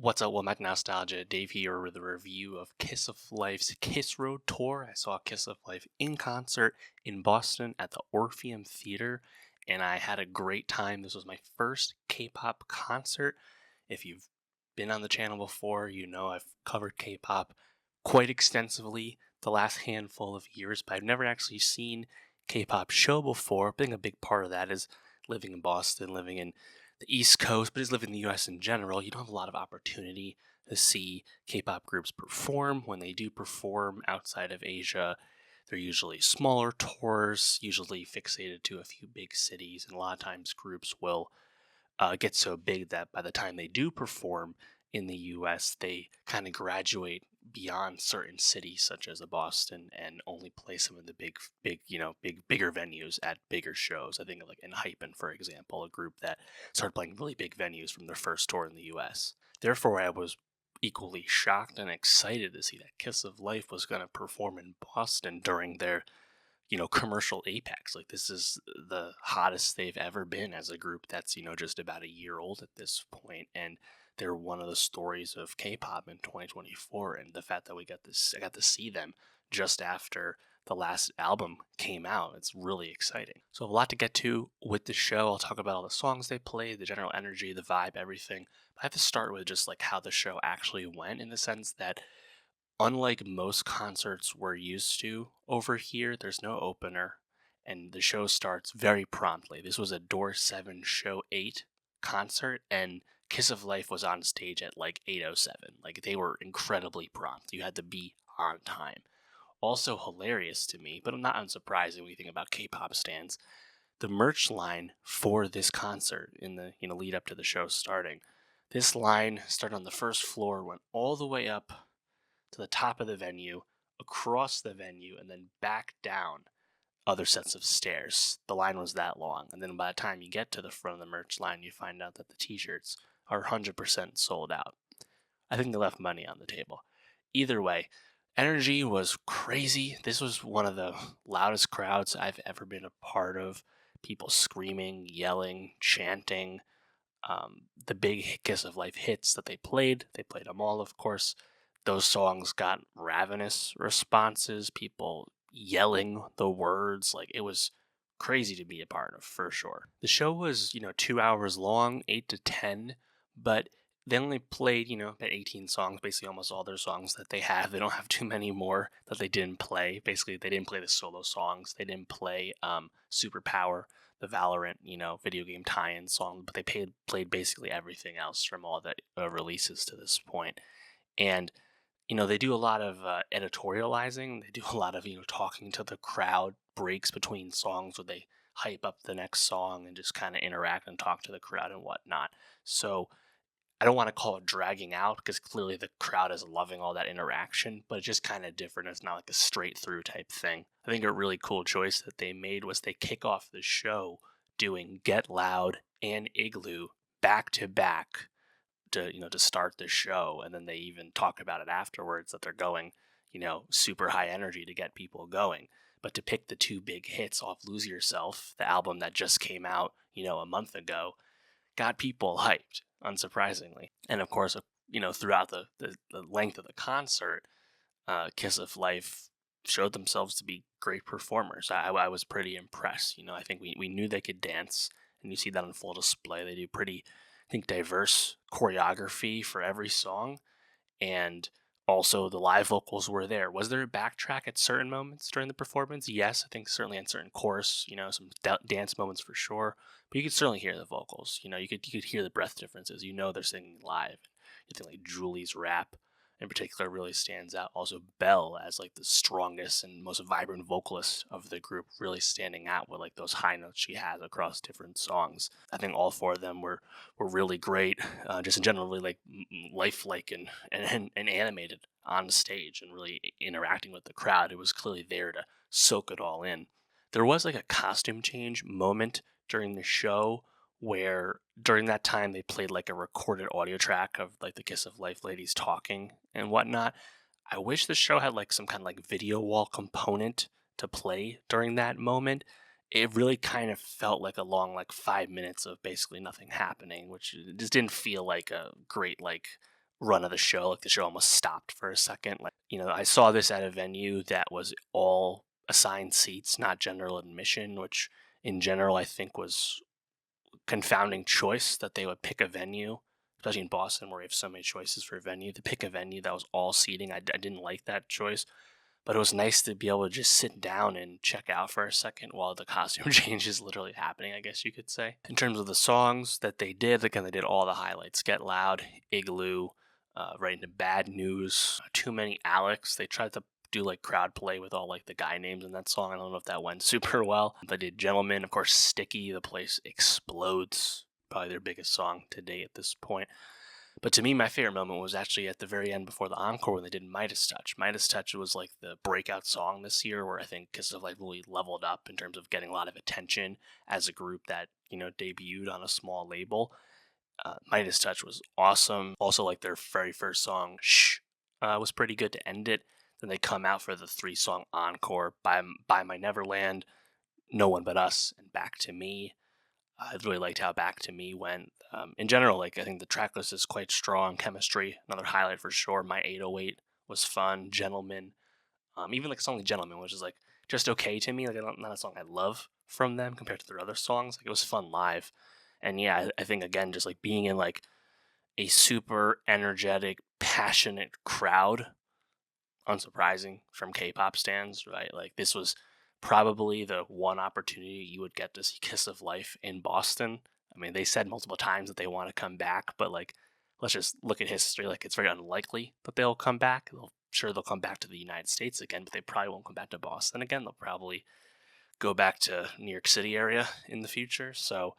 What's up, Womack Nostalgia? Dave here with a review of Kiss of Life's Kiss Road Tour. I saw Kiss of Life in concert in Boston at the Orpheum Theater, and I had a great time. This was my first K-pop concert. If you've been on the channel before, you know I've covered K-pop quite extensively the last handful of years, but I've never actually seen K-pop show before. I think a big part of that is living in Boston, living in the East Coast, but just living in the US in general. You don't have a lot of opportunity to see K-pop groups perform. When they do perform outside of Asia, they're usually smaller tours, usually fixated to a few big cities, and a lot of times groups will get so big that by the time they do perform in the US, they kind of graduate beyond certain cities such as a Boston and only play some of the bigger venues at bigger shows. I think of like Hypen, for example, a group that started playing really big venues from their first tour in the US. Therefore, I was equally shocked and excited to see that Kiss of Life was going to perform in Boston during their commercial apex. Like, this is the hottest they've ever been as a group that's, just about a year old at this point, and they're one of the stories of K-pop in 2024. And the fact that I got to see them just after the last album came out, it's really exciting. So a lot to get to with the show. I'll talk about all the songs they played, the general energy, the vibe, everything. But I have to start with just like how the show actually went, in the sense that unlike most concerts we're used to over here, there's no opener, and the show starts very promptly. This was a Door 7 Show 8 concert, and Kiss of Life was on stage at like 8:07. Like, they were incredibly prompt. You had to be on time. Also hilarious to me, but not unsurprising when you think about K-pop stands, the merch line for this concert in the lead up to the show starting. This line started on the first floor, went all the way up to the top of the venue, across the venue, and then back down other sets of stairs. The line was that long. And then by the time you get to the front of the merch line, you find out that the t-shirts are 100% sold out. I think they left money on the table. Either way, energy was crazy. This was one of the loudest crowds I've ever been a part of. People screaming, yelling, chanting. The big Kiss of Life hits that they played them all, of course. Those songs got ravenous responses, people yelling the words. Like, it was crazy to be a part of, for sure. The show was, 2 hours long, 8 to 10, but they only played, about 18 songs, basically almost all their songs that they have. They don't have too many more that they didn't play. Basically, they didn't play the solo songs. They didn't play Superpower, the Valorant, video game tie-in song, but they played basically everything else from all the releases to this point. And they do a lot of editorializing. They do a lot of, talking to the crowd, breaks between songs where they hype up the next song and just kind of interact and talk to the crowd and whatnot. So I don't want to call it dragging out, because clearly the crowd is loving all that interaction, but it's just kind of different. It's not like a straight through type thing. I think a really cool choice that they made was they kick off the show doing Get Loud and Igloo back to back to start the show, and then they even talk about it afterwards that they're going super high energy to get people going. But to pick the two big hits off Lose Yourself, the album that just came out a month ago, got people hyped, unsurprisingly. And of course, throughout the length of the concert, Kiss of Life showed themselves to be great performers. I was pretty impressed. I think we knew they could dance, and you see that on full display. They do pretty, I think, diverse choreography for every song, and also the live vocals were there. Was there a backtrack at certain moments during the performance? Yes, I think certainly in certain chorus, some dance moments for sure, but you could certainly hear the vocals. You could hear the breath differences. They're singing live. You think like Julie's rap in particular really stands out. Also, Belle, as like the strongest and most vibrant vocalist of the group, really standing out with like those high notes she has across different songs. I think all four of them were really great, just in general, really like lifelike and animated on stage and really interacting with the crowd. It was clearly there to soak it all in. There was like a costume change moment during the show, where during that time they played like a recorded audio track of like the Kiss of Life ladies talking and whatnot. I wish the show had like some kind of like video wall component to play during that moment. It really kind of felt like a long like 5 minutes of basically nothing happening, which just didn't feel like a great like run of the show. Like the show almost stopped for a second. Like, I saw this at a venue that was all assigned seats, not general admission, which in general I think was confounding choice that they would pick a venue, especially in Boston where we have so many choices for a venue, to pick a venue that was all seating. I didn't like that choice, but it was nice to be able to just sit down and check out for a second while the costume change is literally happening, I guess you could say. In terms of the songs that they did, again, they did all the highlights: Get Loud, Igloo, right into Bad News, Too Many Alex. They tried to do like crowd play with all like the guy names in that song. I don't know if that went super well. They did Gentlemen, of course, Sticky. The place explodes. Probably their biggest song to date at this point. But to me, my favorite moment was actually at the very end before the encore when they did Midas Touch. Midas Touch was like the breakout song this year where I think Kiss of Life really leveled up in terms of getting a lot of attention as a group that, debuted on a small label. Midas Touch was awesome. Also, like their very first song, Shh, was pretty good to end it. Then they come out for the 3-song encore, By My Neverland, No One But Us, and Back to Me. I really liked how Back to Me went. In general, like I think the track list is quite strong. Chemistry, another highlight for sure. My 808 was fun. Gentlemen, even like a song like Gentlemen, which is like just okay to me. Like not a song I love from them compared to their other songs. Like it was fun live, and yeah, I think again just like being in like a super energetic, passionate crowd, unsurprising from K-pop stands, right? Like this was probably the one opportunity you would get to see Kiss of Life in Boston. I mean, they said multiple times that they want to come back, but like, let's just look at history. Like, it's very unlikely that they'll come back. Sure, they'll come back to the United States again, but they probably won't come back to Boston again. They'll probably go back to New York City area in the future. So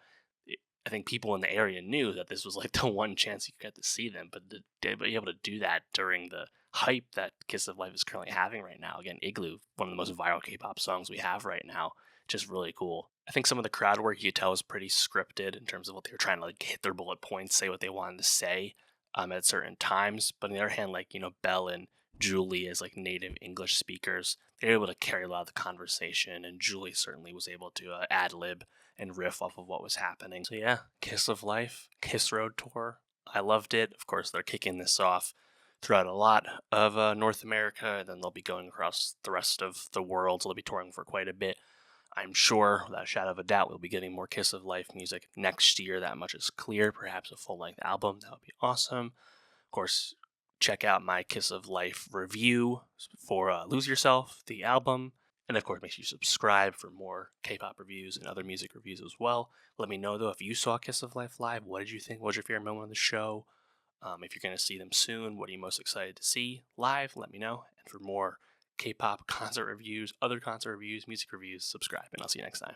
I think people in the area knew that this was like the one chance you could get to see them, but to be able to do that during the hype that Kiss of Life is currently having right now. Again, Igloo, one of the most viral K-pop songs we have right now, just really cool. I think some of the crowd work you could tell was pretty scripted in terms of what they were trying to like hit their bullet points, say what they wanted to say at certain times. But on the other hand, like Belle and Julie as like native English speakers, they were able to carry a lot of the conversation, and Julie certainly was able to ad lib and riff off of what was happening. So yeah, Kiss of Life, Kiss Road Tour. I loved it. Of course, they're kicking this off throughout a lot of North America, and then they'll be going across the rest of the world. So they'll be touring for quite a bit. I'm sure, without a shadow of a doubt, we'll be getting more Kiss of Life music next year. That much is clear. Perhaps a full-length album. That would be awesome. Of course, check out my Kiss of Life review for Lose Yourself, the album. And of course, make sure you subscribe for more K-pop reviews and other music reviews as well. Let me know, though, if you saw Kiss of Life live. What did you think? What was your favorite moment of the show? If you're going to see them soon, what are you most excited to see live? Let me know. And for more K-pop concert reviews, other concert reviews, music reviews, subscribe, and I'll see you next time.